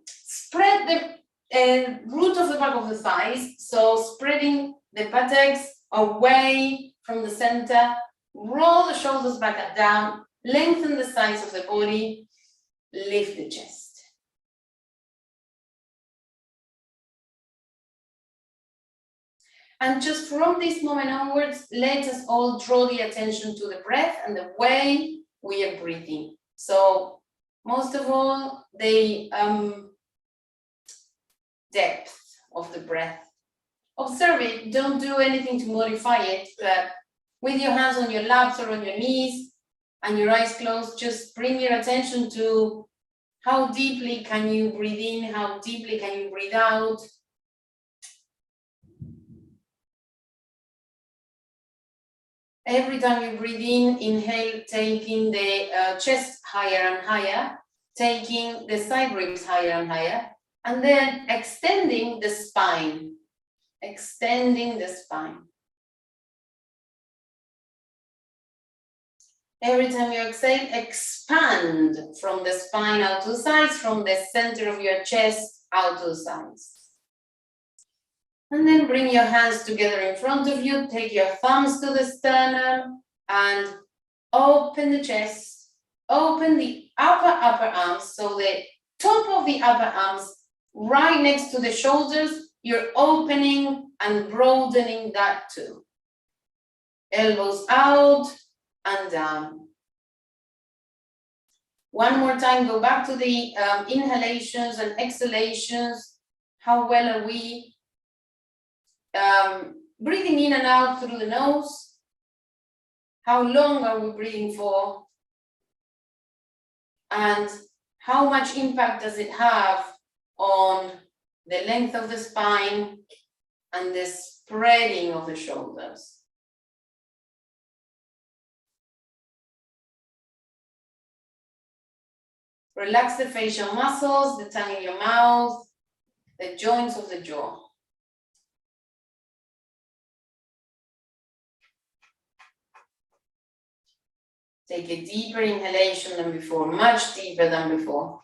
Spread the root of the back of the thighs, so spreading the buttocks away from the center, roll the shoulders back and down, lengthen the sides of the body, lift the chest. And just from this moment onwards, let us all draw the attention to the breath and the way we are breathing. So most of all, the depth of the breath. Observe it, don't do anything to modify it, but with your hands on your laps or on your knees and your eyes closed, just bring your attention to how deeply can you breathe in, how deeply can you breathe out. Every time you breathe in, inhale, taking the chest higher and higher, taking the side ribs higher and higher, and then extending the spine, extending the spine. Every time you exhale, expand from the spine out to the sides, from the center of your chest out to the sides. And then bring your hands together in front of you, take your thumbs to the sternum and open the chest, open the upper arms, so the top of the upper arms right next to the shoulders, you're opening and broadening that too. Elbows out and down. One more time, go back to the inhalations and exhalations. How well are we breathing in and out through the nose? How long are we breathing for? And how much impact does it have on the length of the spine and the spreading of the shoulders? Relax the facial muscles, the tongue in your mouth, the joints of the jaw. Take a deeper inhalation than before, much deeper than before.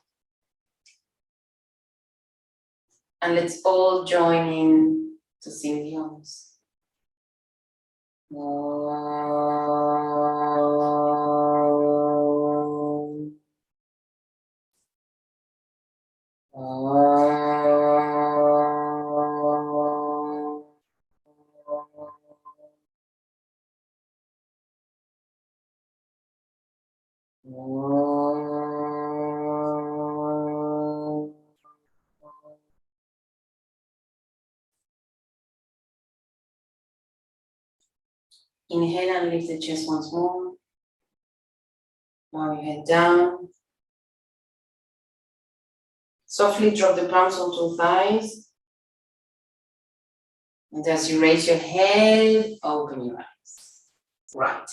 And let's all join in to sing the hymns. Inhale and lift the chest once more. Bow your head down. Softly drop the palms onto thighs. And as you raise your head, open your eyes. Right.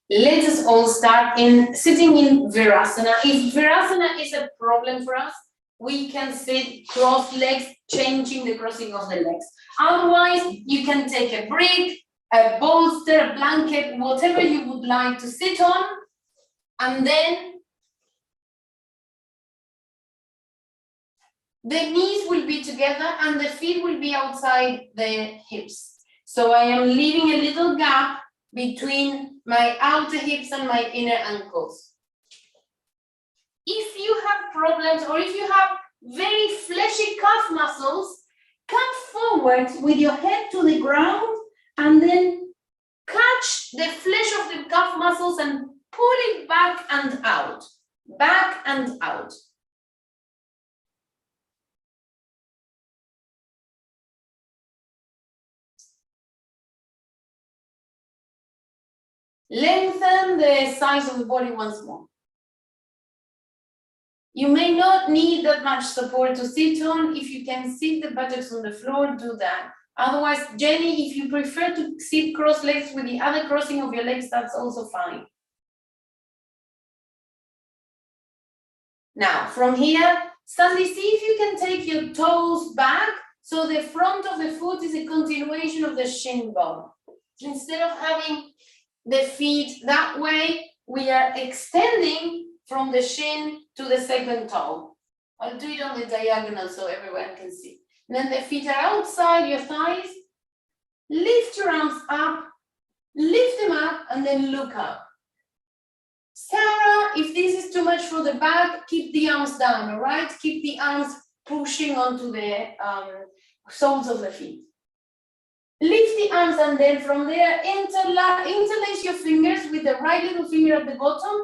Let us all start sitting in Virasana. If Virasana is a problem for us, we can sit cross legs, changing the crossing of the legs. Otherwise, you can take a brick, a bolster, a blanket, whatever you would like to sit on, and then the knees will be together and the feet will be outside the hips. So I am leaving a little gap between my outer hips and my inner ankles. If you have problems or if you have very fleshy calf muscles, come forward with your head to the ground and then catch the flesh of the calf muscles and pull it back and out, back and out. Lengthen the size of the body once more. You may not need that much support to sit on. If you can sit the buttocks on the floor, do that. Otherwise, Jenny, if you prefer to sit cross legs with the other crossing of your legs, that's also fine. Now, from here, suddenly see if you can take your toes back so the front of the foot is a continuation of the shin bone. Instead of having the feet that way, we are extending from the shin to the second toe. I'll do it on the diagonal so everyone can see. And then the feet are outside your thighs. Lift your arms up, lift them up, and then look up. Sarah, if this is too much for the back, keep the arms down, all right? Keep the arms pushing onto the soles of the feet. Lift the arms, and then from there, interlace your fingers with the right little finger at the bottom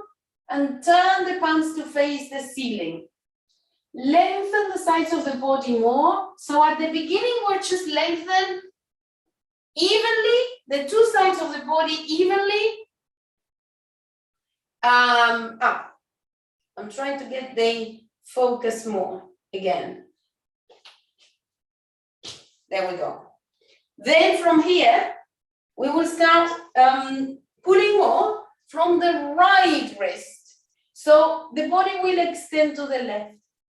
and turn the palms to face the ceiling. Lengthen the sides of the body more. So at the beginning, we're just lengthen evenly, the two sides of the body evenly up. I'm trying to get the focus more again. There we go. Then from here, we will start pulling more from the right wrist. So the body will extend to the left.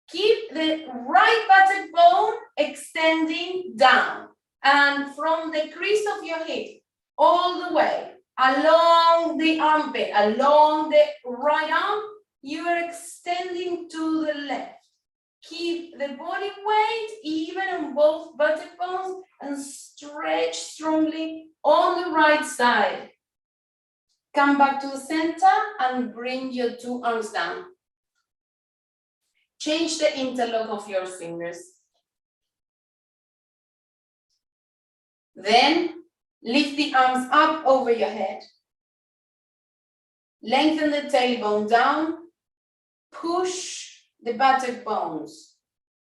Keep the right buttock bone extending down. And from the crease of your hip, all the way, along the armpit, along the right arm, you are extending to the left. Keep the body weight even on both buttock bones and stretch strongly on the right side. Come back to the center and bring your two arms down. Change the interlock of your fingers. Then lift the arms up over your head. Lengthen the tailbone down. Push the buttock bones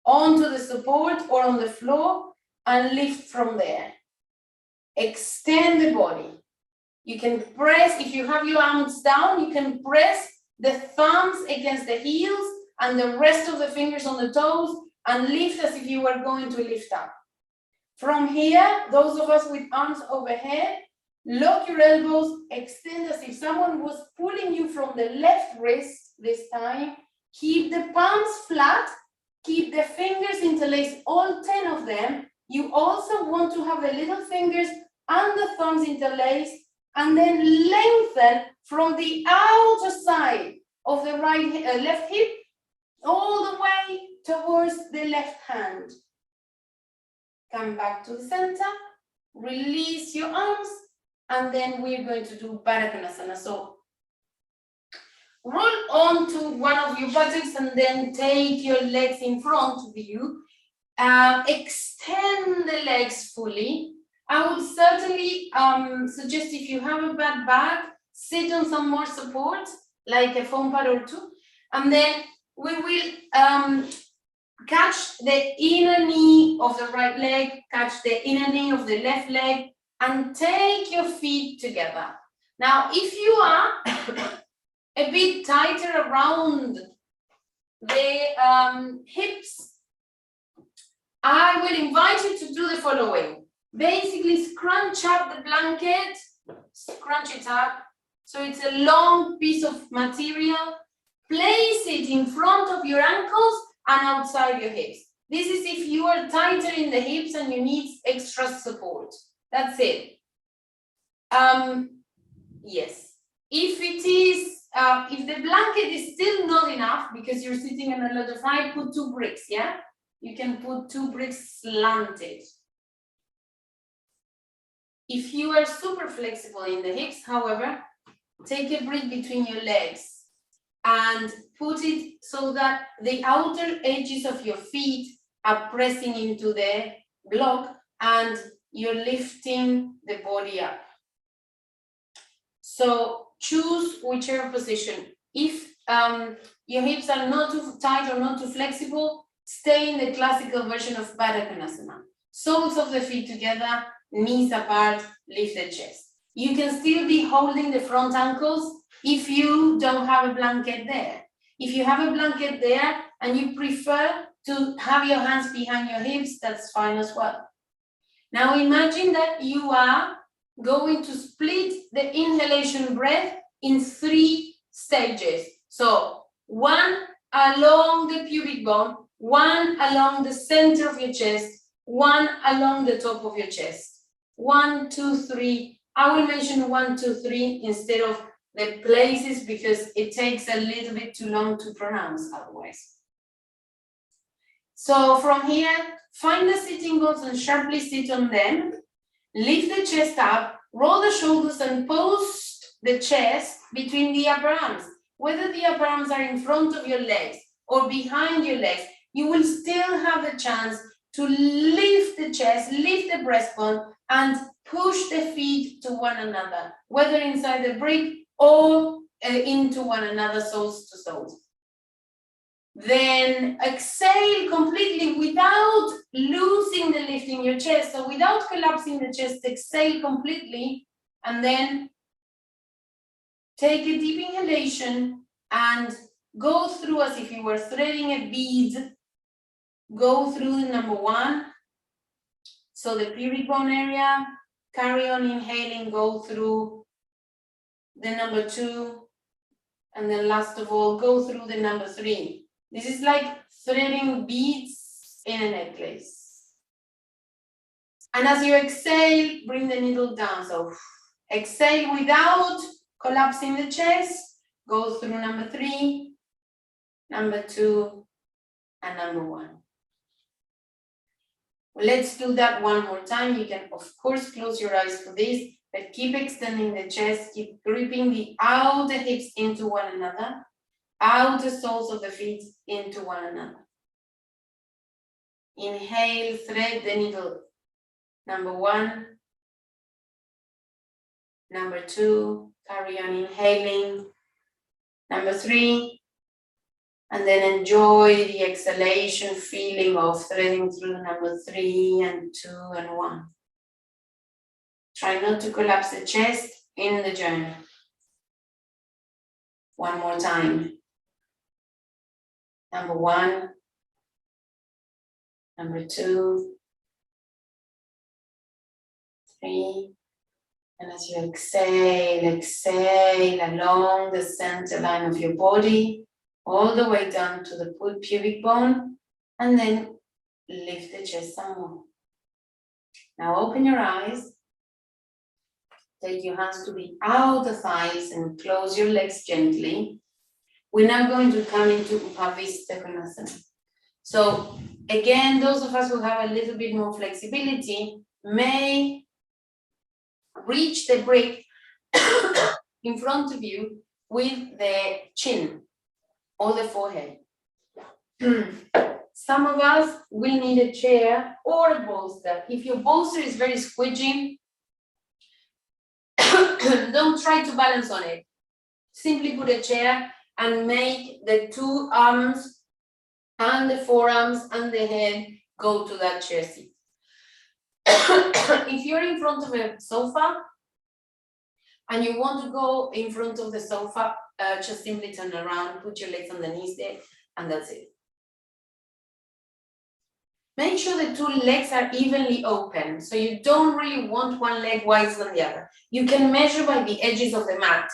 onto the support or on the floor and lift from there. Extend the body. You can press, if you have your arms down, you can press the thumbs against the heels and the rest of the fingers on the toes and lift as if you were going to lift up. From here, those of us with arms overhead, lock your elbows, extend as if someone was pulling you from the left wrist this time. Keep the palms flat, keep the fingers interlaced, all 10 of them. You also want to have the little fingers and the thumbs interlaced, and then lengthen from the outer side of the left hip all the way towards the left hand. Come back to the center, release your arms, and then we're going to do Badakanasana. So roll onto one of your buttocks and then take your legs in front of you. Extend the legs fully. I would certainly suggest, if you have a bad back, sit on some more support, like a foam pad or two, and then we will catch the inner knee of the right leg, catch the inner knee of the left leg, and take your feet together. Now, if you are a bit tighter around the hips, I will invite you to do the following. Basically, scrunch up the blanket, scrunch it up. So it's a long piece of material. Place it in front of your ankles and outside your hips. This is if you are tighter in the hips and you need extra support. That's it. Yes. If it is, if the blanket is still not enough because you're sitting on a lot of height, put 2 bricks, yeah? You can put 2 bricks slanted. If you are super flexible in the hips, however, take a brick between your legs and put it so that the outer edges of your feet are pressing into the block and you're lifting the body up. So choose whichever position. If your hips are not too tight or not too flexible, stay in the classical version of Badakanasana. Soles of the feet together, knees apart, lift the chest. You can still be holding the front ankles if you don't have a blanket there. If you have a blanket there and you prefer to have your hands behind your hips, that's fine as well. Now imagine that you are going to split the inhalation breath in 3 stages. So 1 along the pubic bone, 1 along the center of your chest, 1 along the top of your chest. 1, 2, 3. I will mention 1, 2, 3 instead of the places because it takes a little bit too long to pronounce otherwise. So from here, find the sitting bones and sharply sit on them. Lift the chest up, roll the shoulders and post the chest between the upper arms. Whether the upper arms are in front of your legs or behind your legs, you will still have the chance to lift the chest, lift the breastbone, and push the feet to one another, whether inside the brick or into one another, soles to soles. Then exhale completely without losing the lift in your chest. So without collapsing the chest, exhale completely, and then take a deep inhalation and go through as if you were threading a bead. Go through the number 1. So the pubic bone area, carry on inhaling, go through the number 2, and then last of all, go through the number 3. This is like threading beads in a necklace. And as you exhale, bring the needle down. So exhale without collapsing the chest. Go through number 3, number 2, and number 1. Let's do that one more time. You can, of course, close your eyes for this, but keep extending the chest, keep gripping the outer hips into one another, outer soles of the feet into one another. Inhale, thread the needle. Number 1, number 2, carry on inhaling. Number 3, and then enjoy the exhalation feeling of threading through number 3 and 2 and 1. Try not to collapse the chest in the journey. One more time. Number 1, number 2, 3, and as you exhale, exhale along the center line of your body, all the way down to the pubic bone, and then lift the chest some more. Now open your eyes, take your hands to the outer thighs and close your legs gently. We're now going to come into Badakanasana. So again, those of us who have a little bit more flexibility may reach the brick in front of you with the chin or the forehead. Some of us will need a chair or a bolster. If your bolster is very squidgy, don't try to balance on it. Simply put a chair and make the 2 arms and the forearms and the head go to that chair seat. If you're in front of a sofa and you want to go in front of the sofa, just simply turn around, put your legs on the knees there, and that's it. Make sure the 2 legs are evenly open, so you don't really want one leg wider than the other. You can measure by the edges of the mat.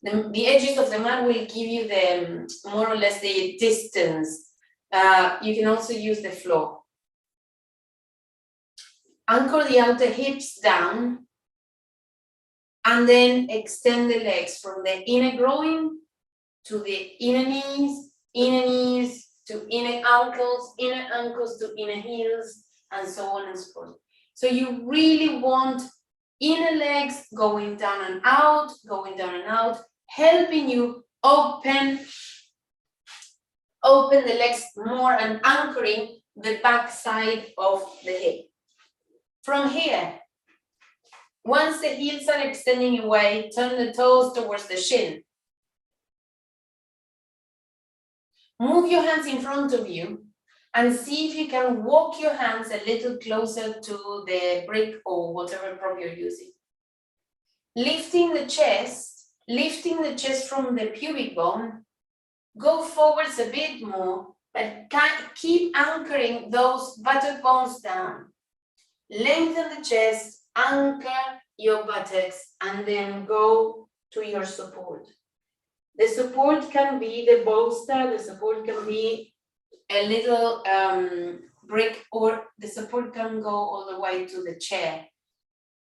The edges of the mat will give you the more or less the distance. You can also use the floor. Anchor the outer hips down, and then extend the legs from the inner groin to the inner knees to inner ankles to inner heels, and so on and so forth. So you really want inner legs going down and out, helping you open the legs more and anchoring the back side of the hip. From here, once the heels are extending away, turn the toes towards the shin. Move your hands in front of you and see if you can walk your hands a little closer to the brick or whatever prop you're using. Lifting the chest from the pubic bone, go forwards a bit more, but keep anchoring those buttock bones down. Lengthen the chest, anchor your buttocks, and then go to your support. The support can be the bolster, the support can be a little brick, or the support can go all the way to the chair.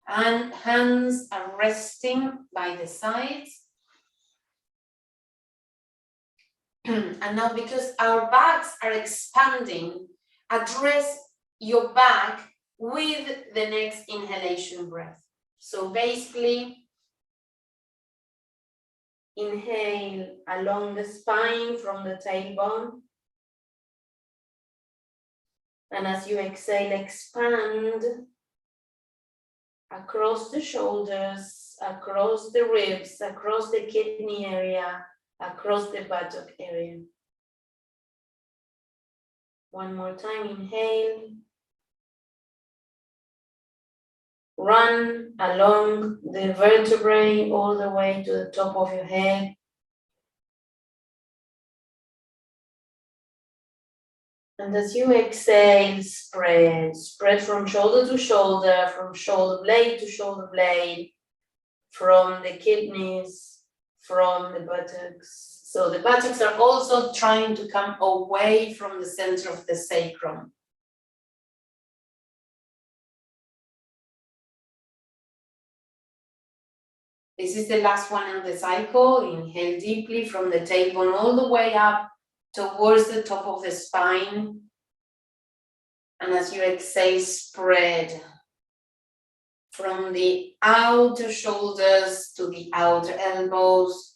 And hands are resting by the sides. And now, because our backs are expanding address your back with the next inhalation breath. So basically, inhale along the spine from the tailbone. And as you exhale, expand across the shoulders, across the ribs, across the kidney area, across the buttock area. One more time, inhale. Run along the vertebrae all the way to the top of your head. And as you exhale, spread from shoulder to shoulder, from shoulder blade to shoulder blade, from the kidneys, from the buttocks. So the buttocks are also trying to come away from the center of the sacrum. This is the last one in the cycle. Inhale deeply from the tailbone all the way up towards the top of the spine. And as you exhale, spread from the outer shoulders to the outer elbows,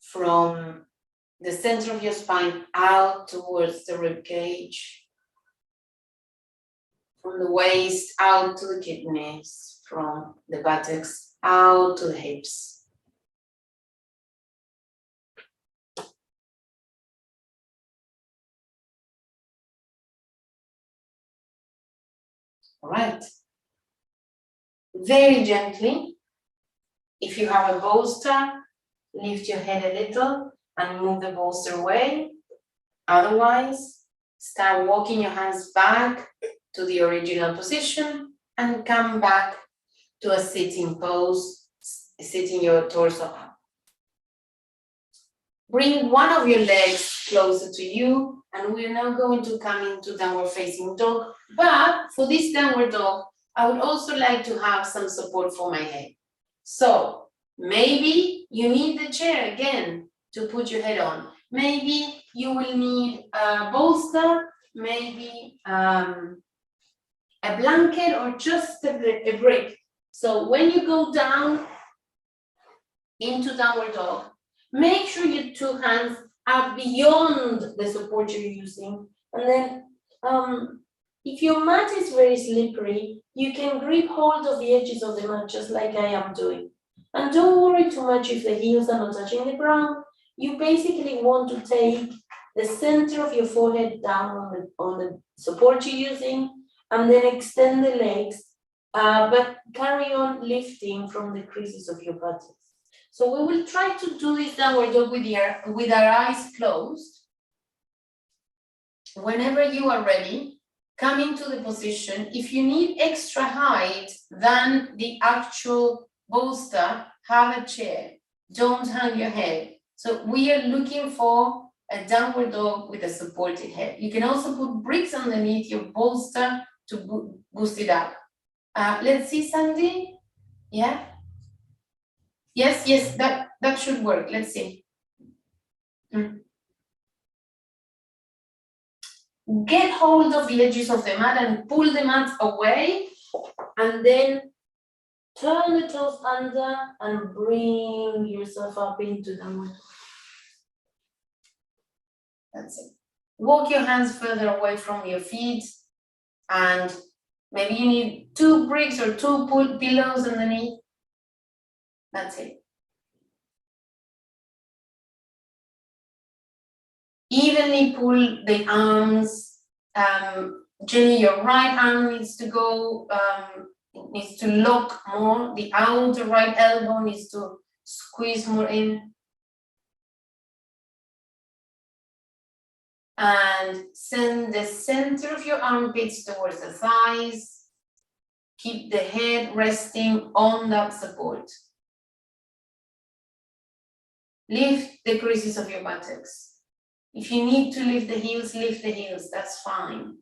from the center of your spine out towards the rib cage, from the waist out to the kidneys, from the buttocks out to the hips. All right. Very gently, if you have a bolster, lift your head a little and move the bolster away. Otherwise, start walking your hands back to the original position and come back to a sitting pose, sitting your torso up. Bring one of your legs closer to you, and we're now going to come into downward facing dog. But for this downward dog, I would also like to have some support for my head. So maybe you need the chair again to put your head on. Maybe you will need a bolster, maybe a blanket, or just a brick. So when you go down into downward dog, make sure your two hands are beyond the support you're using. And then if your mat is very slippery, you can grip hold of the edges of the mat just like I am doing. And don't worry too much if the heels are not touching the ground. You basically want to take the center of your forehead down on the support you're using, and then extend the legs, but carry on lifting from the creases of your buttocks. So we will try to do this downward dog with our eyes closed. Whenever you are ready, come into the position. If you need extra height than the actual bolster, have a chair. Don't hang your head. So we are looking for a downward dog with a supported head. You can also put bricks underneath your bolster to boost it up. Let's see, Sandy. Yeah? Yes, that should work. Let's see. Get hold of the edges of the mat and pull the mat away, and then turn the toes under and bring yourself up into downward dog. That's it. Walk your hands further away from your feet, and maybe you need 2 bricks or 2 pillows underneath. That's it. Evenly pull the arms. Jenny, your right arm needs to go, needs to lock more. The outer right elbow needs to squeeze more in. And send the center of your armpits towards the thighs. Keep the head resting on that support. Lift the creases of your buttocks. If you need to lift the heels, that's fine.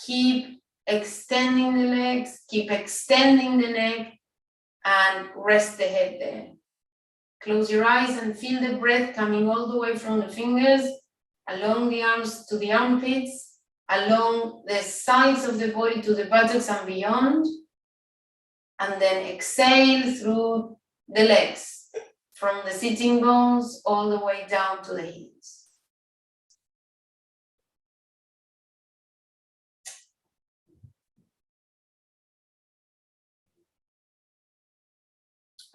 Keep extending the legs, keep extending the neck, and rest the head there. Close your eyes and feel the breath coming all the way from the fingers, along the arms to the armpits, along the sides of the body to the buttocks and beyond. And then exhale through the legs, from the sitting bones all the way down to the heels.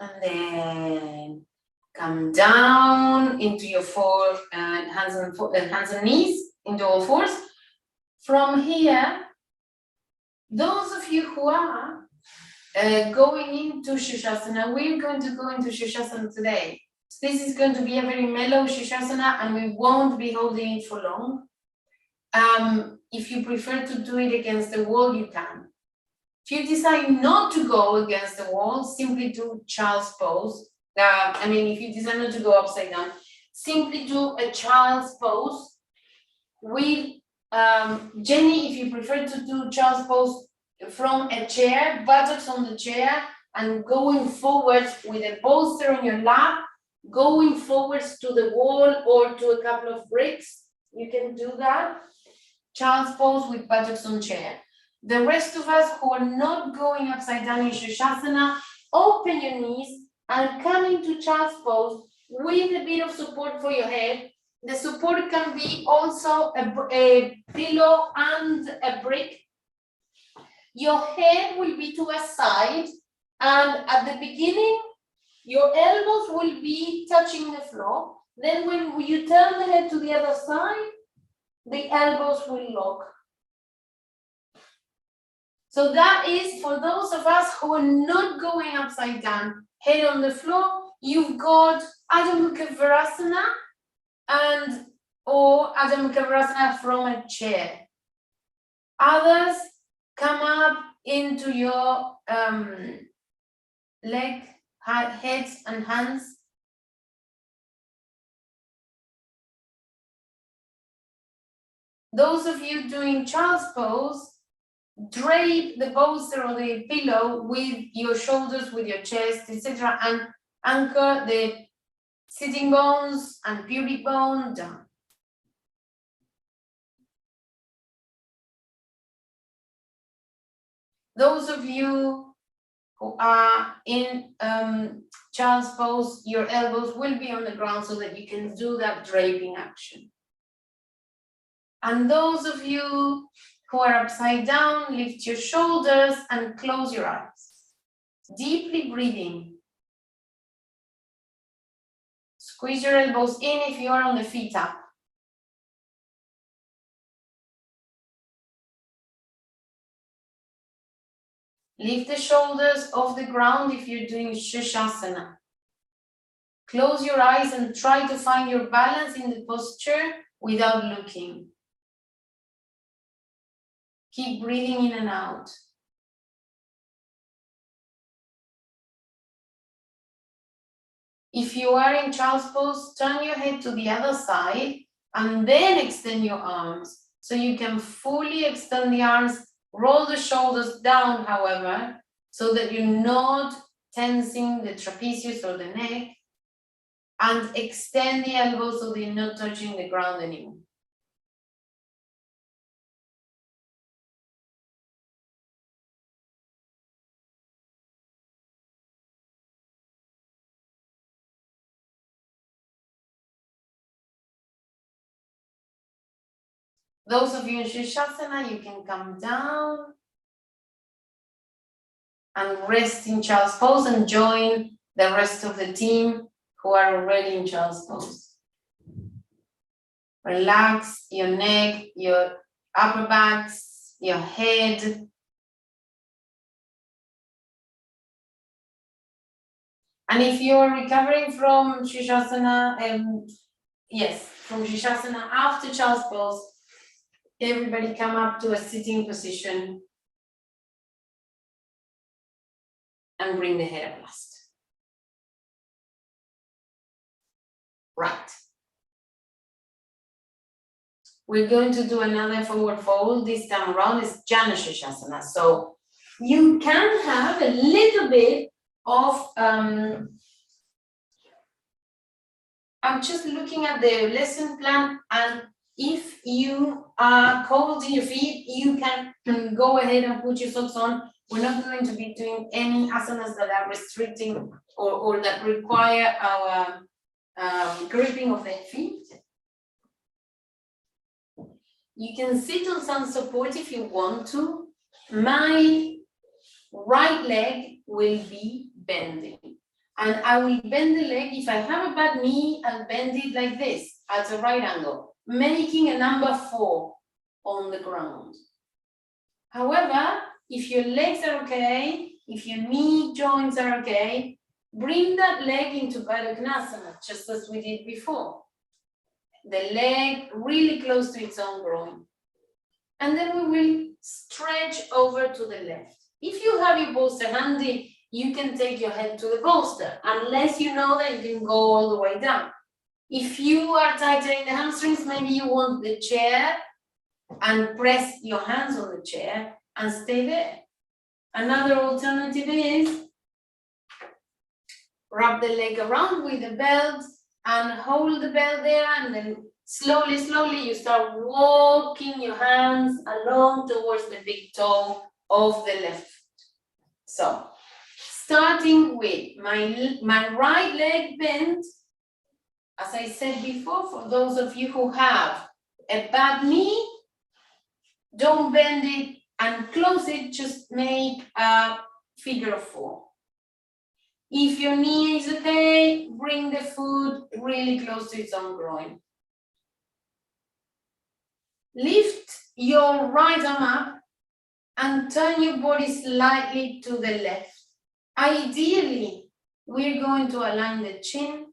And then come down into your hands and knees, into all fours. From here, those of you who are going into Shishasan, we're going to go into Shishasan today. So this is going to be a very mellow Shishasan, and we won't be holding it for long. If you prefer to do it against the wall, you can. If you decide not to go against the wall, simply do child's pose. If you decide not to go upside down, simply do a child's pose. With Jenny, if you prefer to do child's pose from a chair, buttocks on the chair, and going forwards with a bolster on your lap, going forwards to the wall or to a couple of bricks, you can do that. Child's pose with buttocks on chair. The rest of us who are not going upside down in Shishasan, open your knees and come into child's pose with a bit of support for your head. The support can be also a pillow and a brick. Your head will be to a side, and at the beginning, your elbows will be touching the floor. Then when you turn the head to the other side, the elbows will lock. So that is for those of us who are not going upside down, head on the floor. You've got Adho Mukha Virasana or Adho Mukha Virasana from a chair. Others come up into your heads and hands. Those of you doing child's pose, drape the bolster or the pillow with your shoulders, with your chest, etc., and anchor the sitting bones and pubic bone down. Those of you who are in child's pose, your elbows will be on the ground so that you can do that draping action. And those of you who are upside down, lift your shoulders and close your eyes. Deeply breathing. Squeeze your elbows in if you are on the feet up. Lift the shoulders off the ground if you're doing Shishasan. Close your eyes and try to find your balance in the posture without looking. Keep breathing in and out. If you are in child's pose, turn your head to the other side and then extend your arms. So you can fully extend the arms, roll the shoulders down, however, so that you're not tensing the trapezius or the neck, and extend the elbows so they're not touching the ground anymore. Those of you in Shishasan, you can come down and rest in child's pose and join the rest of the team who are already in child's pose. Relax your neck, your upper backs, your head. And if you're recovering from Shishasan, from Shishasan after child's pose, everybody come up to a sitting position and bring the head up last. Right. We're going to do another forward fold. This time around is Janusz Asana. So you can have a little bit of I'm just looking at the lesson plan, and if you are cold in your feet, you can go ahead and put your socks on. We're not going to be doing any asanas that are restricting or that require our gripping of the feet. You can sit on some support if you want to. My right leg will be bending. And I will bend the leg. If I have a bad knee, I'll bend it like this at a right angle, making a number 4 on the ground. However, if your legs are okay, if your knee joints are okay, bring that leg into Badakanasana, just as we did before. The leg really close to its own groin. And then we will stretch over to the left. If you have your bolster handy, you can take your head to the bolster, unless you know that you can go all the way down. If you are tighter in the hamstrings, maybe you want the chair and press your hands on the chair and stay there. Another alternative is wrap the leg around with the belt and hold the belt there, and then slowly, slowly you start walking your hands along towards the big toe of the left foot. So, starting with my right leg bent, as I said before, for those of you who have a bad knee, don't bend it and close it, just make a figure of 4. If your knee is okay, bring the foot really close to its own groin. Lift your right arm up and turn your body slightly to the left. Ideally, we're going to align the chin,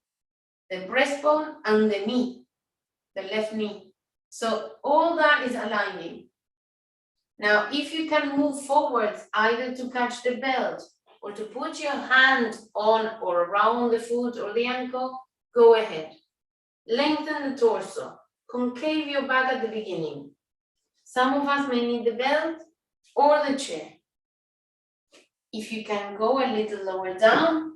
the breastbone, and the knee, the left knee. So all that is aligning. Now, if you can move forwards, either to catch the belt or to put your hand on or around the foot or the ankle, go ahead. Lengthen the torso. Concave your back at the beginning. Some of us may need the belt or the chair. If you can go a little lower down,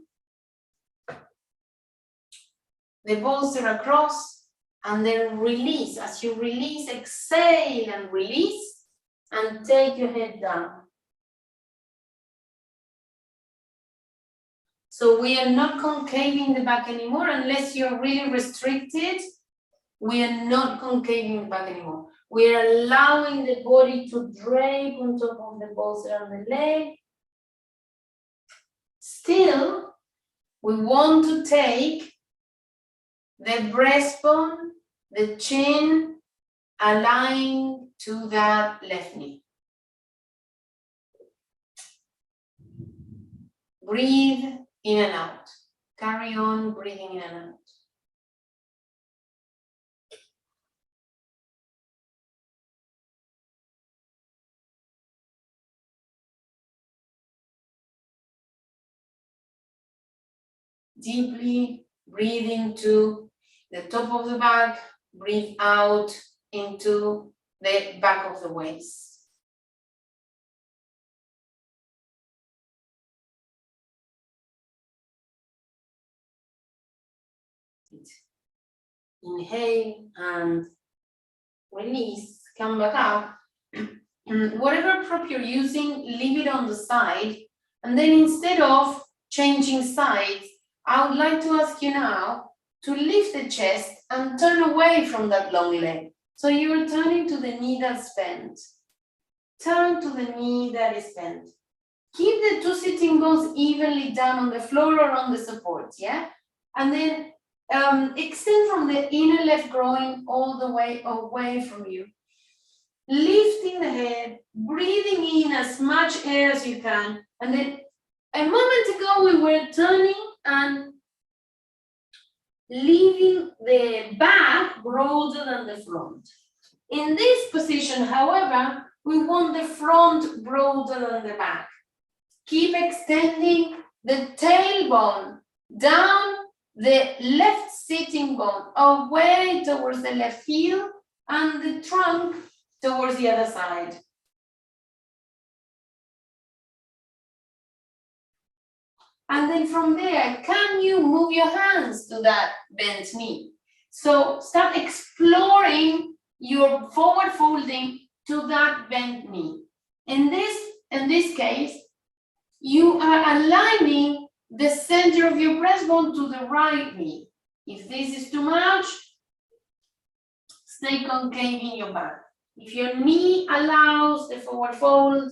the bolster across, and then release. As you release, exhale and release, and take your head down. So we are not concaving the back anymore, unless you're really restricted. We are not concaving the back anymore. We are allowing the body to drape on top of the bolster and the leg. Still, we want to take the breastbone, the chin, aligned to that left knee. Breathe in and out. Carry on breathing in and out. Deeply breathe into the top of the back, breathe out into the back of the waist. Inhale and release, come back up. Whatever prop you're using, leave it on the side. And then instead of changing sides, I would like to ask you now to lift the chest and turn away from that long leg. So you're turning to the knee that's bent. Turn to the knee that is bent. Keep the 2 sitting bones evenly down on the floor or on the supports, yeah? And then extend from the inner left groin all the way away from you. Lifting the head, breathing in as much air as you can. And then a moment ago, we were turning and leaving the back broader than the front. In this position, however, we want the front broader than the back. Keep extending the tailbone down the left sitting bone away towards the left heel and the trunk towards the other side. And then from there, can you move your hands to that bent knee? So start exploring your forward folding to that bent knee. In this case, you are aligning the center of your breastbone to the right knee. If this is too much, stay concave in your back. If your knee allows the forward fold,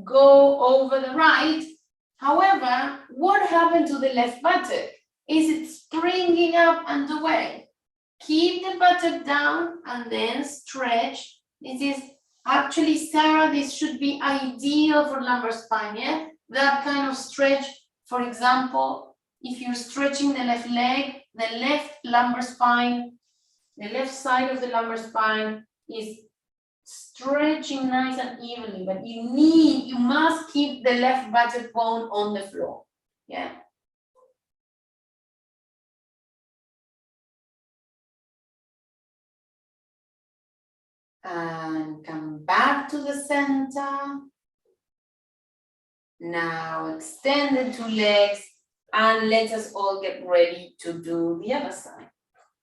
go over the right. However, what happened to the left buttock? Is it springing up and away? Keep the buttock down and then stretch. This is actually, Sarah, this should be ideal for lumbar spine, yeah? That kind of stretch, for example, if you're stretching the left leg, the left lumbar spine, the left side of the lumbar spine is stretching nice and evenly, but you must keep the left buttock bone on the floor, yeah? And come back to the center. Now extend the two legs and let us all get ready to do the other side.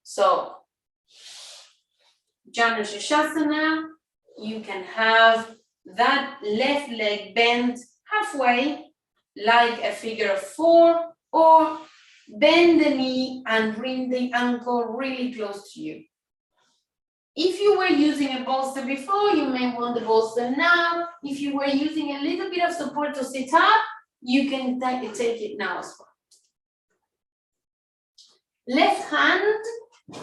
So, Janusz Asana, you can have that left leg bent halfway, like a figure of 4, or bend the knee and bring the ankle really close to you. If you were using a bolster before, you may want the bolster now. If you were using a little bit of support to sit up, you can take it now as well. Left hand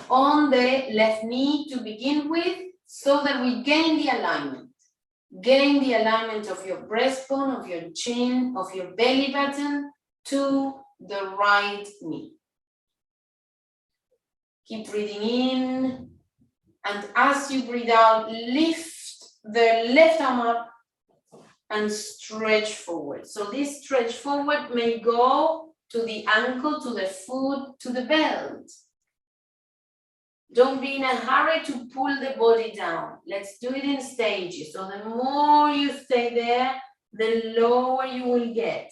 on the left knee to begin with, so that we gain the alignment. Gain the alignment of your breastbone, of your chin, of your belly button to the right knee. Keep breathing in. And as you breathe out, lift the left arm up and stretch forward. So this stretch forward may go to the ankle, to the foot, to the belt. Don't be in a hurry to pull the body down. Let's do it in stages. So the more you stay there, the lower you will get.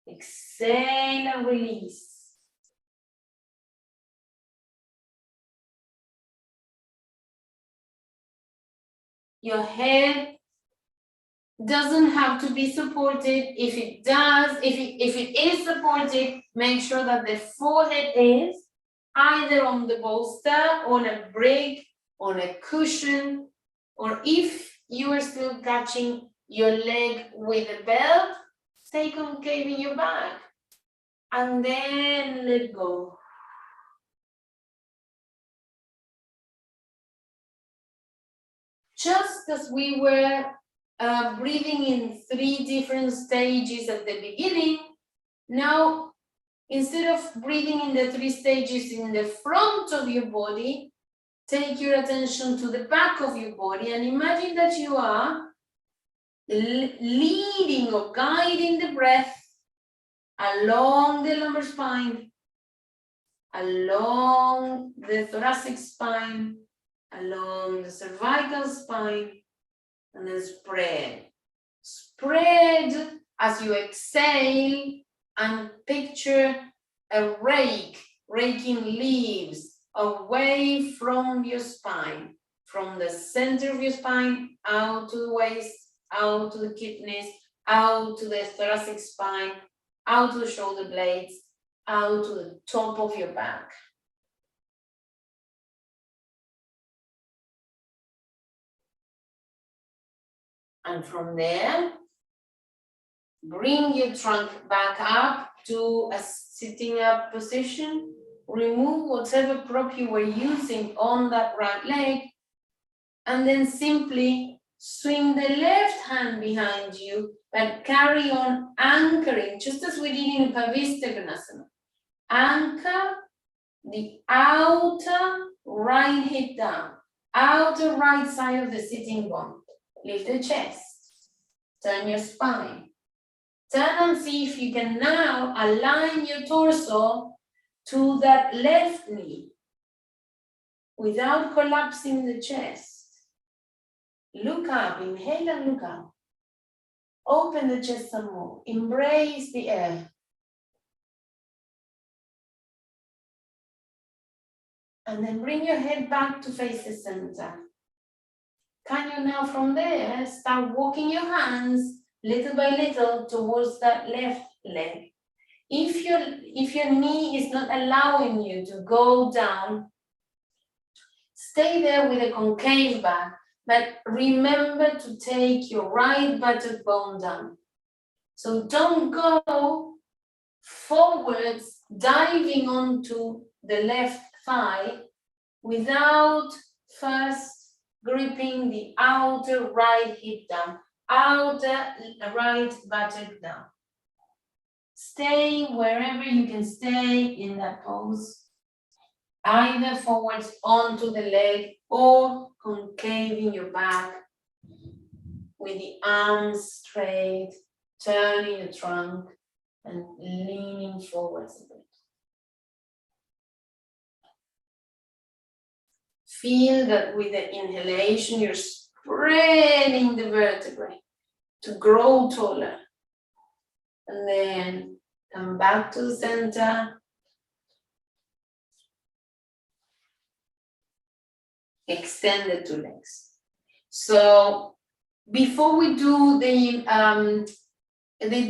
Exhale and release. Your head doesn't have to be supported. If it does, if it is supported, make sure that the forehead is either on the bolster, on a brick, on a cushion, or if you are still catching your leg with a belt, stay concave in your back. And then let go. Just as we were breathing in 3 different stages at the beginning, now instead of breathing in the 3 stages in the front of your body, take your attention to the back of your body and imagine that you are leading or guiding the breath along the lumbar spine, along the thoracic spine, along the cervical spine, and then spread. Spread as you exhale and picture a rake, raking leaves away from your spine, from the center of your spine, out to the waist, out to the kidneys, out to the thoracic spine, out to the shoulder blades, out to the top of your back. And from there, bring your trunk back up to a sitting up position. Remove whatever prop you were using on that right leg, and then simply swing the left hand behind you, but carry on anchoring, just as we did in Badakanasana. Anchor the outer right hip down, outer right side of the sitting bone. Lift the chest, turn your spine. Turn and see if you can now align your torso to that left knee without collapsing the chest. Look up, inhale and look up. Open the chest some more. Embrace the air. And then bring your head back to face the center. Can you now from there start walking your hands little by little towards that left leg? If your knee is not allowing you to go down, stay there with a concave back, but remember to take your right buttock bone down. So don't go forwards, diving onto the left thigh without first gripping the outer right hip down, outer right buttock down. Stay wherever you can stay in that pose, either forwards onto the leg or concaving your back with the arms straight, turning your trunk and leaning forwards a bit. Feel that with the inhalation, you're spreading the vertebrae to grow taller. And then come back to the center. Extend the two legs. So before we do the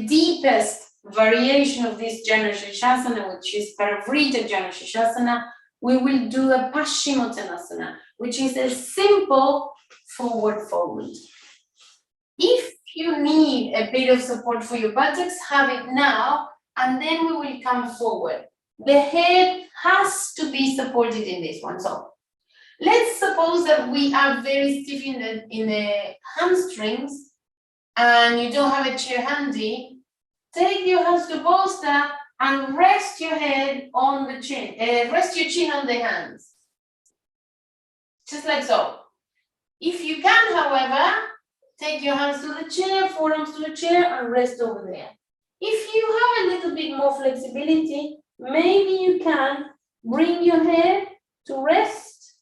deepest variation of this Janusz Asana, which is Parivrita Janusz Shishasan, we will do a Paschimottanasana, which is a simple forward fold. If you need a bit of support for your buttocks, have it now, and then we will come forward. The head has to be supported in this one. So let's suppose that we are very stiff in the hamstrings and you don't have a chair handy. Take your hands to bolster and rest your head on the chin. Rest your chin on the hands. Just like so. If you can, however, take your hands to the chair, forearms to the chair, and rest over there. If you have a little bit more flexibility, maybe you can bring your head to rest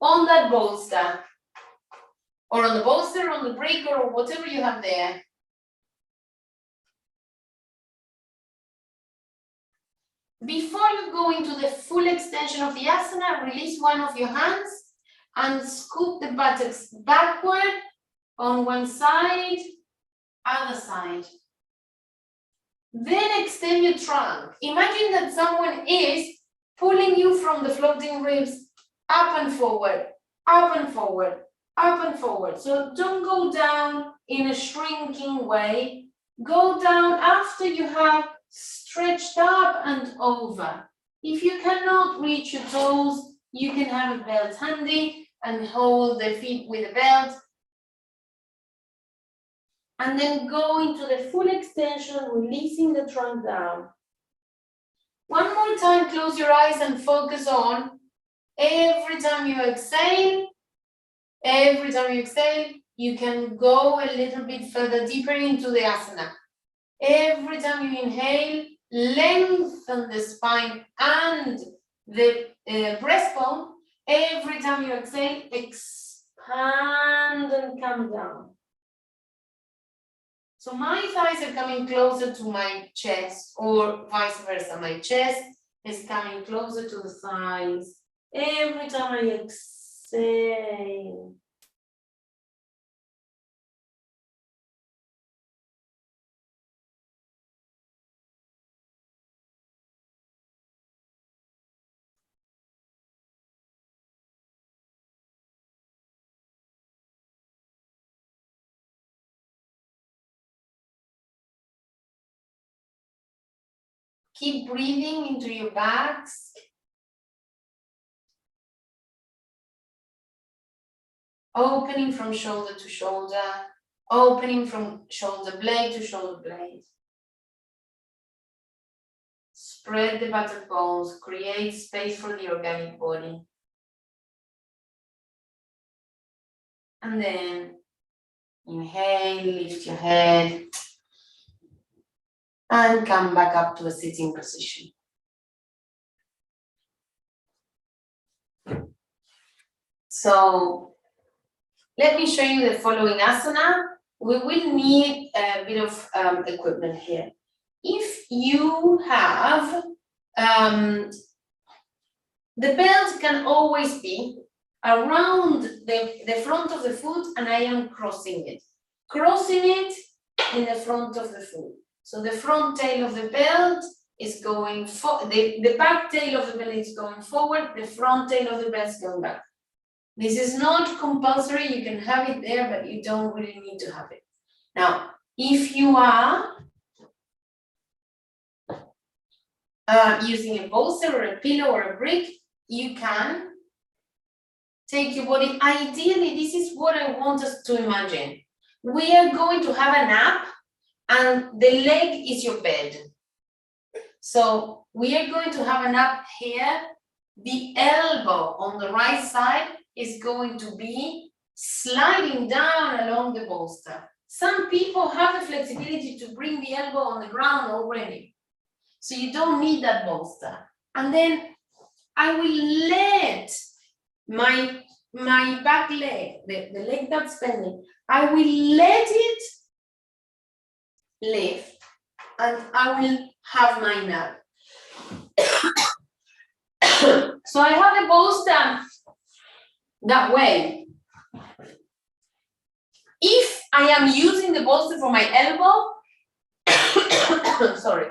on that bolster, or on the bolster, on the breaker, or whatever you have there. Before you go into the full extension of the asana, release one of your hands and scoop the buttocks backward on one side, other side. Then extend your trunk. Imagine that someone is pulling you from the floating ribs up and forward, up and forward, up and forward. So don't go down in a shrinking way. Go down after you have stretched up and over. If you cannot reach your toes, you can have a belt handy and hold the feet with a belt. And then go into the full extension, releasing the trunk down. One more time, close your eyes and focus on every time you exhale. Every time you exhale, you can go a little bit further deeper into the asana. Every time you inhale, lengthen the spine and the breastbone. Every time you exhale, expand and come down. So my thighs are coming closer to my chest, or vice versa. My chest is coming closer to the thighs. Every time I exhale. Keep breathing into your backs. Opening from shoulder to shoulder, opening from shoulder blade to shoulder blade. Spread the buttock bones, create space for the organic body. And then inhale, lift your head, and come back up to a sitting position. So Let me show you the following asana. We will need a bit of equipment here. If you have, the belt can always be around the front of the foot, and I am crossing it in the front of the foot. So the front tail of the belt is going forward, the back tail of the belt is going forward, the front tail of the belt is going back. This is not compulsory, you can have it there, but you don't really need to have it. Now, if you are using a bolster or a pillow or a brick, you can take your body. Ideally, this is what I want us to imagine. We are going to have a nap, and the leg is your bed. So we are going to have a nap here. The elbow on the right side is going to be sliding down along the bolster. Some people have the flexibility to bring the elbow on the ground already. So you don't need that bolster. And then I will let my back leg, the leg that's bending, I will let it lift, and I will have my nap. So I have the bolster that way. If I am using the bolster for my elbow, sorry.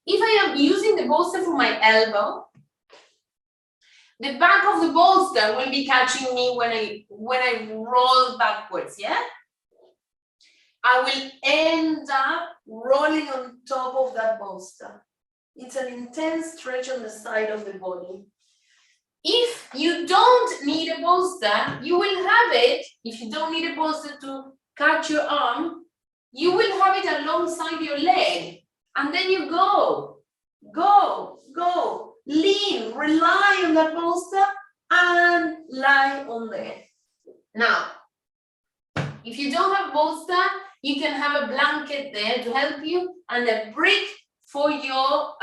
If I am using the bolster for my elbow, the back of the bolster will be catching me when I roll backwards, yeah? I will end up rolling on top of that bolster. It's an intense stretch on the side of the body. If you don't need a bolster, you will have it. If you don't need a bolster to catch your arm, you will have it alongside your leg. And then you go, lean, rely on that bolster and lie on there. Now, if you don't have bolster, you can have a blanket there to help you and a brick for your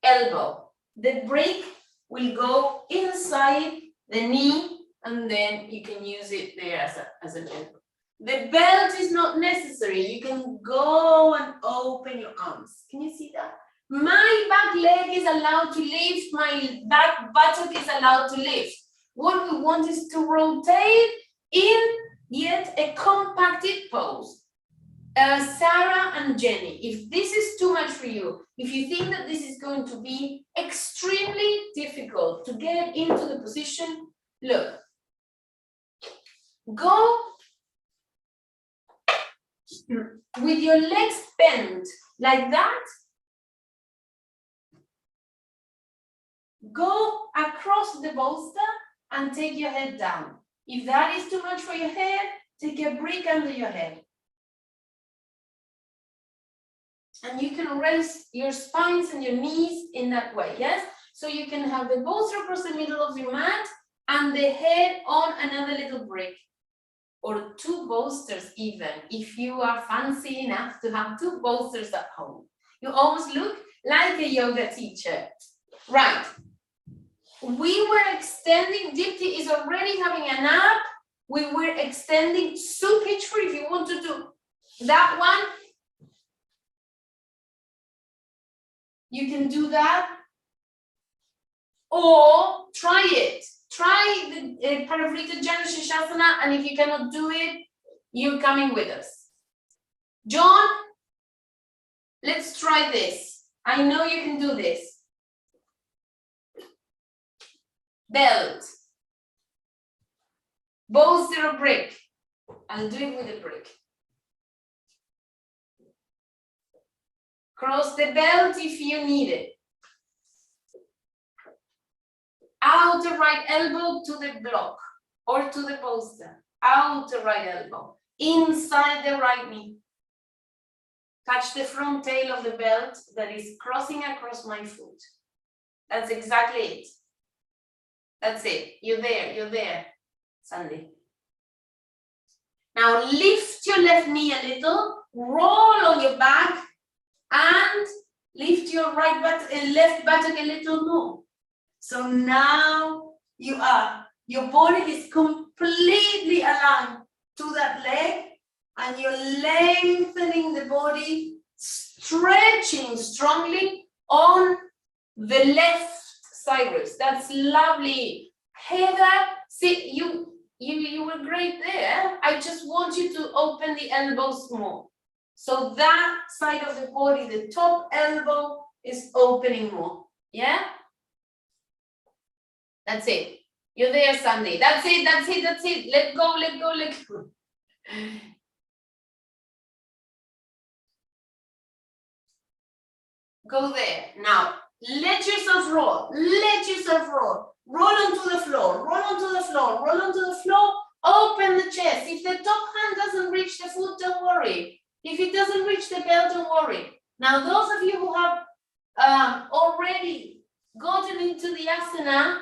elbow. The brick will go inside the knee, and then you can use it there as an elbow. The belt is not necessary. You can go and open your arms. Can you see that? My back leg is allowed to lift. My back buttock is allowed to lift. What we want is to rotate in yet a compacted pose. Sarah and Jenny, if this is too much for you, if you think that this is going to be extremely difficult to get into the position, look, go with your legs bent like that. Go across the bolster and take your head down. If that is too much for your head, take a brick under your head. And you can rest your spines and your knees in that way, yes? So you can have the bolster across the middle of your mat and the head on another little brick. Or two bolsters even, if you are fancy enough to have two bolsters at home. You almost look like a yoga teacher. Right. We were extending, Dipti is already having a nap. We were extending Supich, if you want to do that one. You can do that. Or try it. Try the Parivrita Janusz Asana, and if you cannot do it, you're coming with us. John, let's try this. I know you can do this. Belt. Bolster or brick. I'll do it with a brick. Cross the belt if you need it. Outer right elbow to the block or to the bolster. Outer right elbow. Inside the right knee. Catch the front tail of the belt that is crossing across my foot. That's exactly it. That's it. You're there, Sandy. Now lift your left knee a little, roll on your back, and lift your left buttock a little more. So now you are Your body is completely aligned to that leg, and you're lengthening the body, stretching strongly on the left side ribs. That's lovely. Heather, see, you were great there. I just want you to open the elbows more. So that side of the body, the top elbow is opening more. Yeah? That's it. You're there, Sandy. That's it, that's it, that's it. Let go, let go, let go. Go there. Now, let yourself roll. Let yourself roll. Roll onto the floor. Roll onto the floor. Roll onto the floor. Open the chest. If the top hand doesn't reach the foot, don't worry. If it doesn't reach the belt, don't worry. Now, those of you who have already gotten into the asana,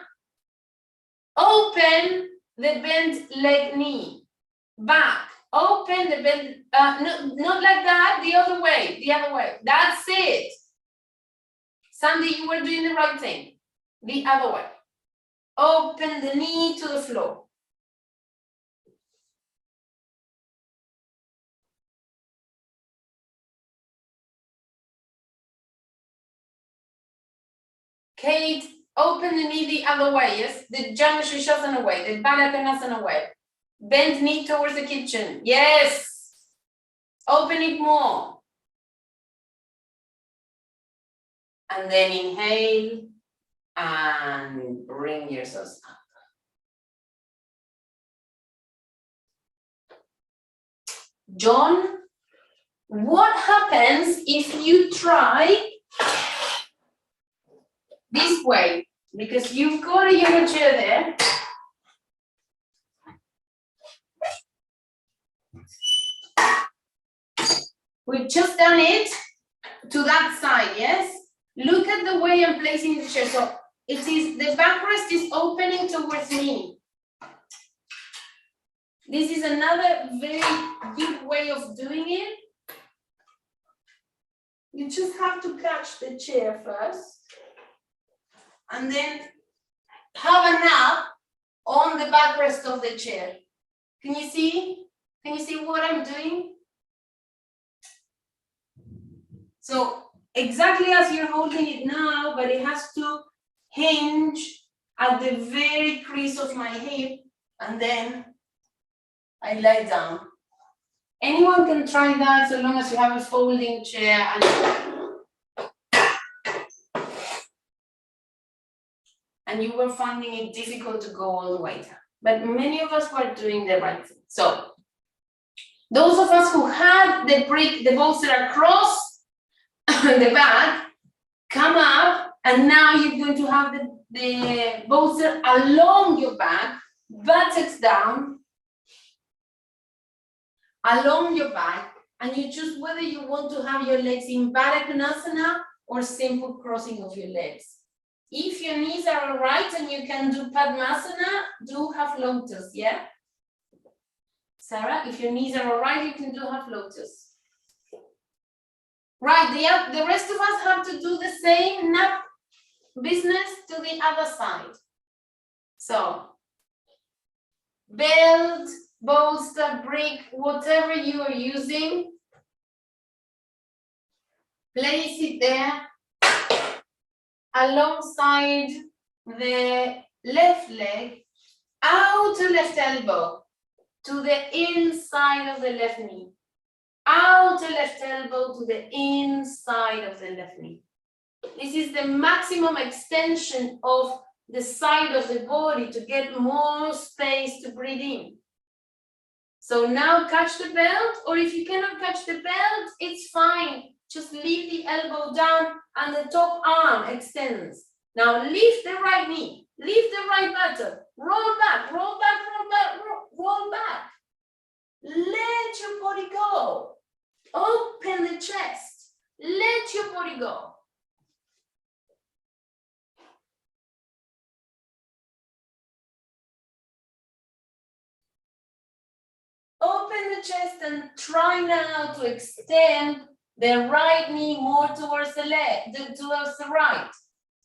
open the bent leg knee. Back. Open the bent, no, not like that, the other way, the other way. That's it. Sandy, you were doing the right thing. The other way. Open the knee to the floor. Kate, open the knee the other way, yes? The Janusz Asana way, the Badakanasana way. Bend knee towards the kitchen. Yes. Open it more. And then inhale and bring yourselves up. John, what happens if you try this way? Because you've got a yoga chair there. We've just done it to that side, yes? Look at the way I'm placing the chair. So it is, the backrest is opening towards me. This is another very good way of doing it. You just have to catch the chair first. And then have a nap on the backrest of the chair. Can you see? Can you see what I'm doing? So exactly as you're holding it now, but it has to hinge at the very crease of my hip, and then I lie down. Anyone can try that so long as you have a folding chair and you were finding it difficult to go all the way down. But many of us were doing the right thing. So those of us who had the bolster across the back, come up, and now you're going to have the bolster along your back, buttocks down, along your back, and you choose whether you want to have your legs in Badakanasana or simple crossing of your legs. If your knees are all right and you can do Padmasana, do half lotus, yeah? Sarah, if your knees are all right, you can do half lotus. Right, the rest of us have to do the same nap business to the other side. So, belt, bolster, brick, whatever you are using, place it there alongside the left leg, outer left elbow to the inside of the left knee. Outer left elbow to the inside of the left knee. This is the maximum extension of the side of the body to get more space to breathe in. So now catch the belt, or if you cannot catch the belt, it's fine. Just leave the elbow down and the top arm extends. Now lift the right knee, lift the right buttock, roll back, roll back, roll back, roll back. Let your body go. Open the chest. Let your body go. Open the chest and try now to extend the right knee more towards the left, towards the right.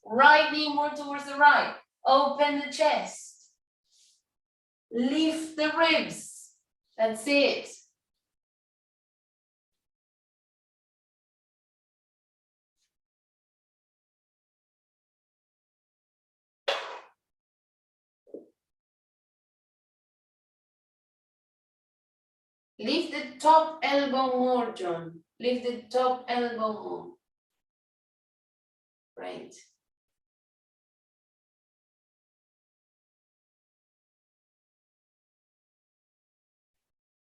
Right knee more towards the right. Open the chest. Lift the ribs. That's it. Lift the top elbow more, John. Lift the top elbow more. Great.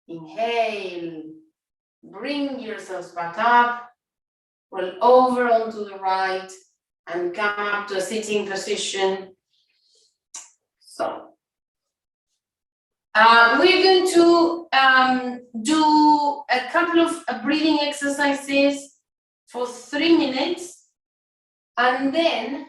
Inhale. Bring yourselves back up. Roll over onto the right and come up to a sitting position. So we're going to do a couple of breathing exercises for 3 minutes, and then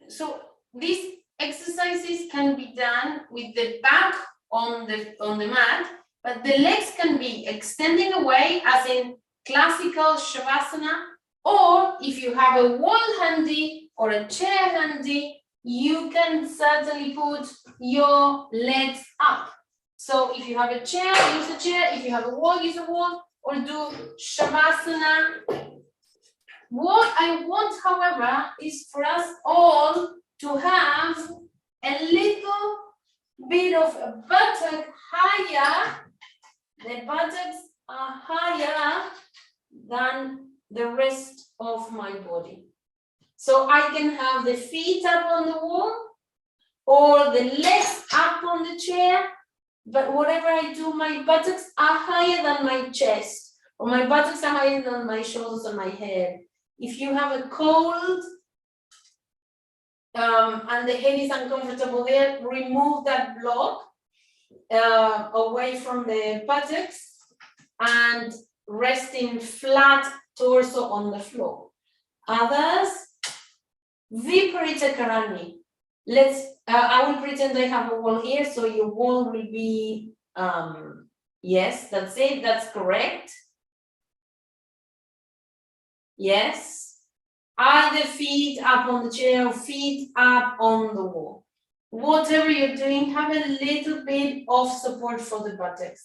so these exercises can be done with the back on the mat, but the legs can be extending away, as in classical Shavasana, or if you have a wall handy or a chair handy, you can certainly put your legs up. So if you have a chair, use a chair. If you have a wall, use a wall, or do Shavasana. What I want, however, is for us all to have a little bit of a buttock higher. The buttocks are higher than the rest of my body. So I can have the feet up on the wall or the legs up on the chair, but whatever I do, my buttocks are higher than my chest, or my buttocks are higher than my shoulders or my head. If you have a cold and the head is uncomfortable there, remove that block away from the buttocks and resting flat torso on the floor. Others, Viparita Karani. I will pretend I have a wall here, so your wall will be, yes, that's it, that's correct. Yes. Either feet up on the chair or feet up on the wall. Whatever you're doing, have a little bit of support for the buttocks.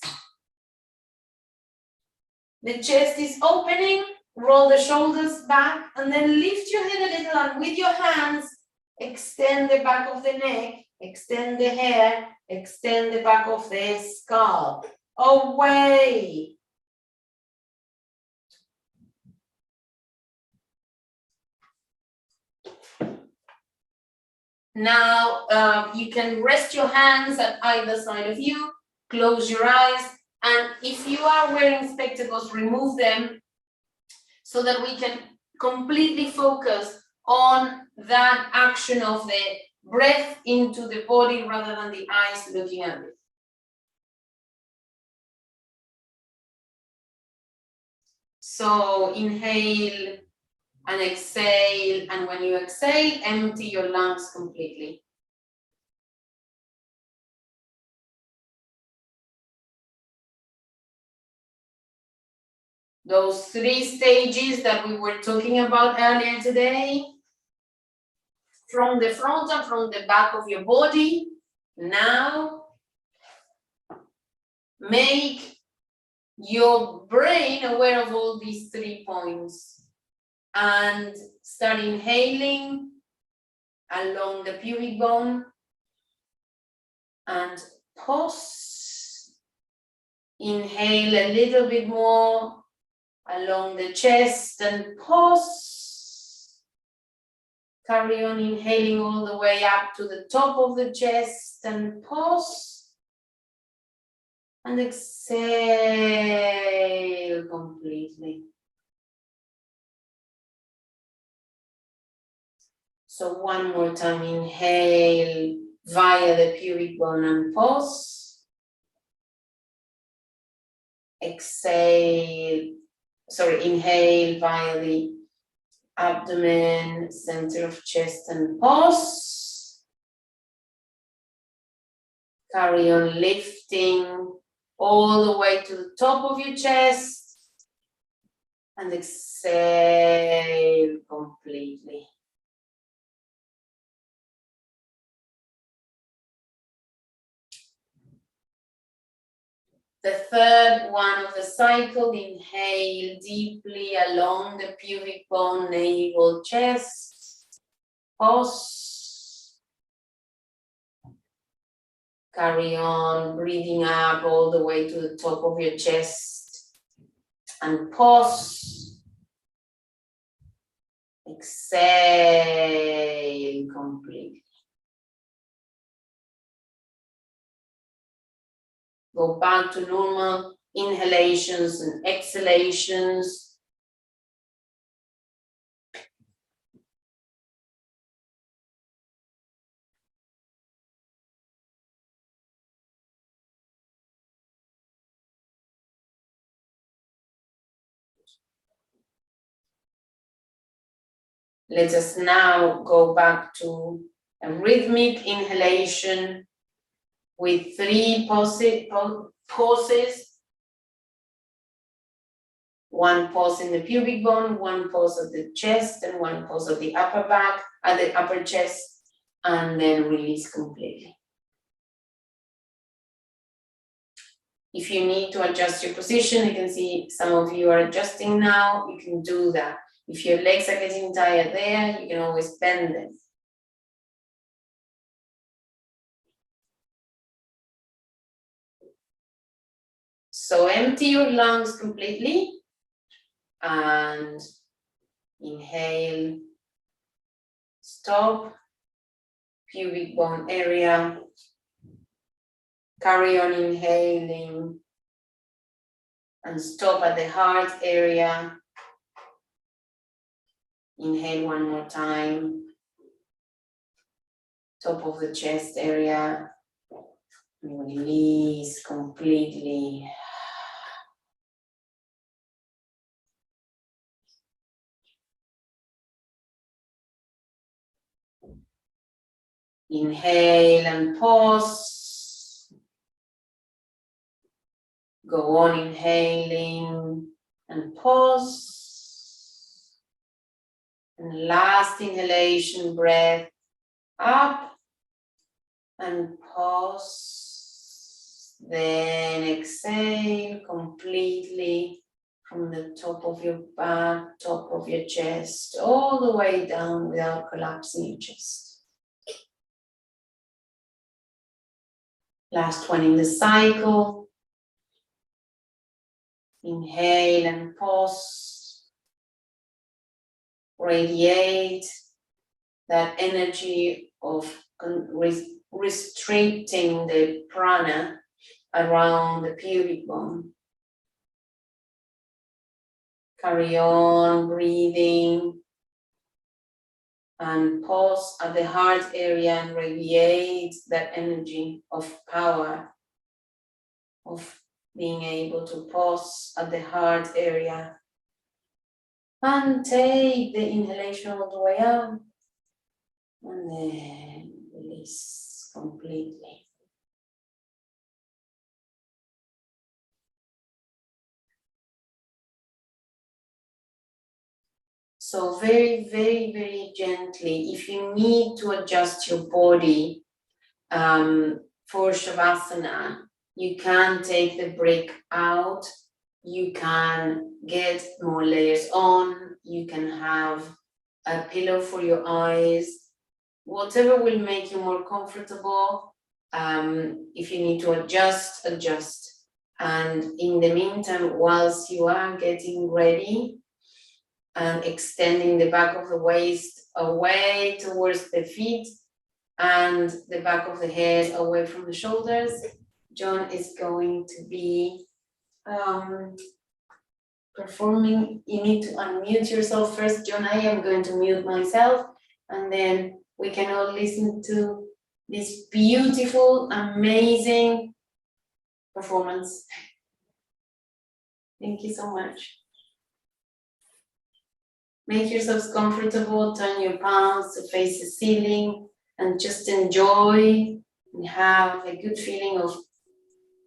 The chest is opening, roll the shoulders back, and then lift your head a little, and with your hands, extend the back of the neck, extend the hair, extend the back of the skull. Away. Now you can rest your hands at either side of you, close your eyes, and if you are wearing spectacles, remove them so that we can completely focus on that action of the breath into the body rather than the eyes looking at it. So inhale and exhale, and when you exhale, empty your lungs completely. Those 3 stages that we were talking about earlier today, from the front and from the back of your body. Now, make your brain aware of all these 3 points and start inhaling along the pubic bone and pause. Inhale a little bit more along the chest and pause. Carry on inhaling all the way up to the top of the chest and pause. And exhale completely. So one more time, inhale via the pubic bone and pause. Inhale via the abdomen, center of chest and pause. Carry on lifting all the way to the top of your chest and exhale completely. The third one of the cycle, inhale deeply along the pubic bone, navel, chest. Pause. Carry on breathing up all the way to the top of your chest. And pause. Exhale completely. Go back to normal inhalations and exhalations. Let us now go back to a rhythmic inhalation with 3 pauses. 1 pause in the pubic bone, 1 pause at the chest, and 1 pause at the upper back, at the upper chest, and then release completely. If you need to adjust your position, you can see some of you are adjusting now, you can do that. If your legs are getting tired there, you can always bend them. So empty your lungs completely and inhale, stop, pubic bone area, carry on inhaling and stop at the heart area. Inhale 1 more time, top of the chest area, and release completely. Inhale and pause. Go on inhaling and pause. And last inhalation breath, up and pause. Then exhale completely from the top of your back, top of your chest, all the way down without collapsing your chest. Last one in the cycle. Inhale and pause. Radiate that energy of restricting the prana around the pubic bone. Carry on breathing and pause at the heart area and radiate that energy of power, of being able to pause at the heart area. And take the inhalation all the way out and then release completely. So very, very, very gently, if you need to adjust your body for Shavasana, you can take the brick out, you can get more layers on, you can have a pillow for your eyes, whatever will make you more comfortable. If you need to adjust, adjust. And in the meantime, whilst you are getting ready and extending the back of the waist away towards the feet and the back of the head away from the shoulders, John is going to be performing. You need to unmute yourself first, John. I am going to mute myself, and then we can all listen to this beautiful, amazing performance. Thank you so much. Make yourselves comfortable, turn your palms to face the ceiling, and just enjoy and have a good feeling of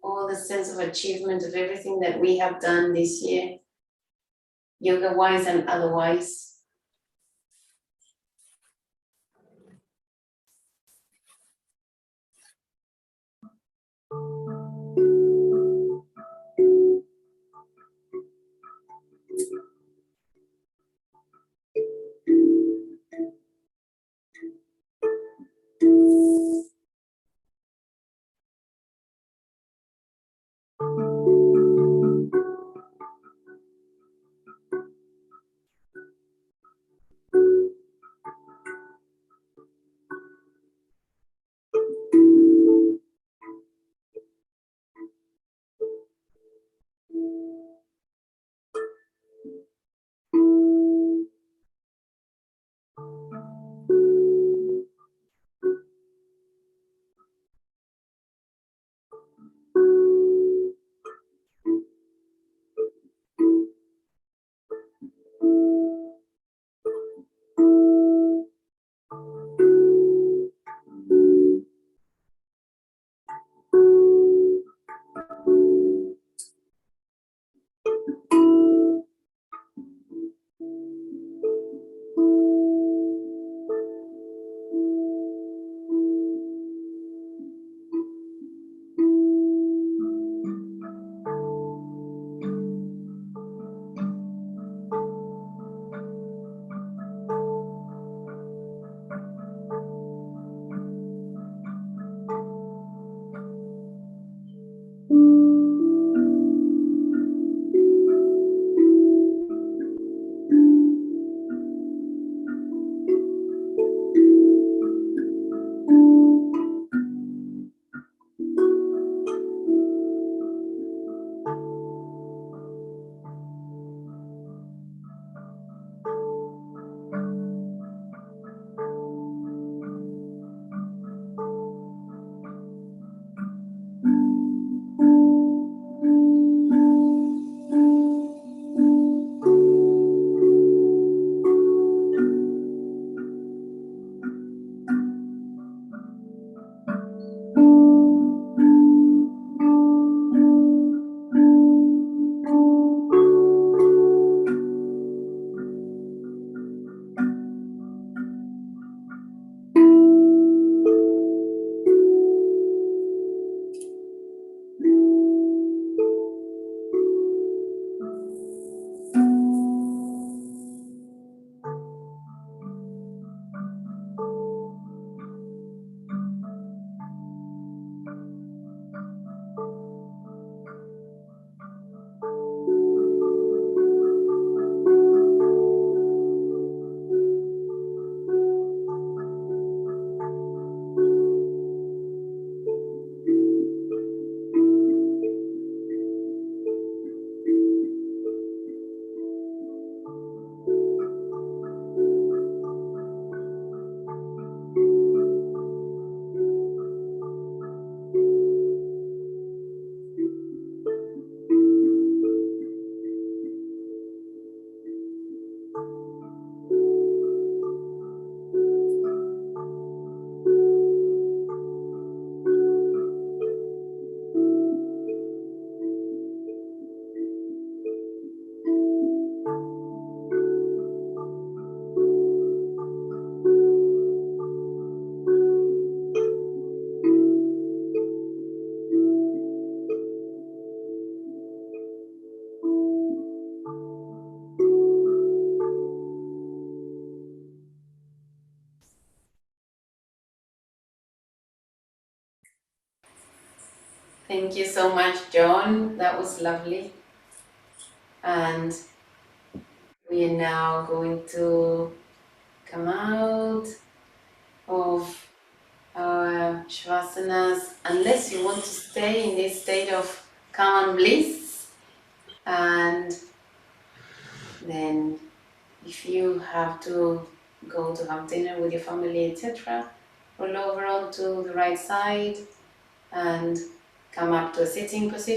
all the sense of achievement of everything that we have done this year, yoga-wise and otherwise. Thank you so much, John. That was lovely. And we are now going to come out of our Shavasanas, unless you want to stay in this state of calm and bliss. And then if you have to go to have dinner with your family, etc., roll over onto the right side and come up to a sitting position.